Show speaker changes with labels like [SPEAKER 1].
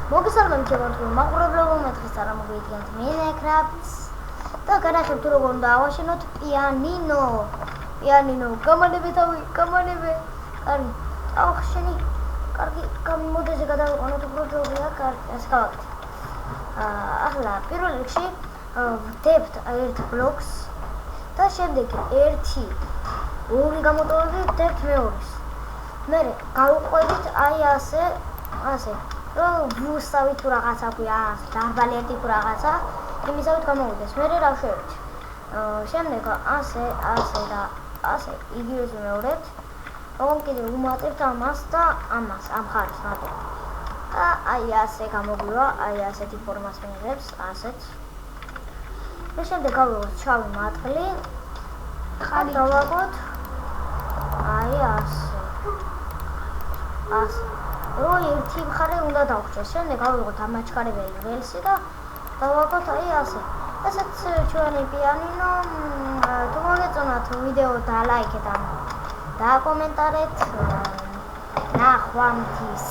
[SPEAKER 1] მოგესალმებით შემოგვიდგენთ მაყურებლებო მეთხის წარმოგიდგენთ Minecraft და განახებთ როგორ უნდა ავაშენოთ პიანინო გამანებე თავი გამანებე კარგი ავხშენი კარგი გამოდეზე გადავიყვანოთ უბრალოდ კარგი ასე გავაკეთე ახლა პირველ რიგში ვდებთ ერთ ბლოკს და შემდეგ 1-2 გამოტოვებით ვდებთ მეორეს მე გავუყვებით აი ასე რომ ვუსავით თუ რაღაცა ქვია დარბალეთი თუ რაღაცა იმისავით გამოვიდეს მე რა შევეცი შემდეგ ასე და ასე იგივეს მეორეთ რომ კიდე უმატებთ ამას და ამას ამ ხარეს მარტო აი ასე გამოგვივა აი ასეთი ფორმას მიიღებს ასეთ და შემდეგ გავიღოთ შავი მატყლი ხალი დავაგოთ აი ასე რო ერთი მხარე უნდა დავხრჩოს შემდეგ გავიღოთ ამაჩქარებელი რელსი და დავაგოთ აი ასე ესეც ჩვენი პიანინო თუ მოგეწონათ ვიდეო და ლაიქეთ და კომენტარეთ ნახვამდის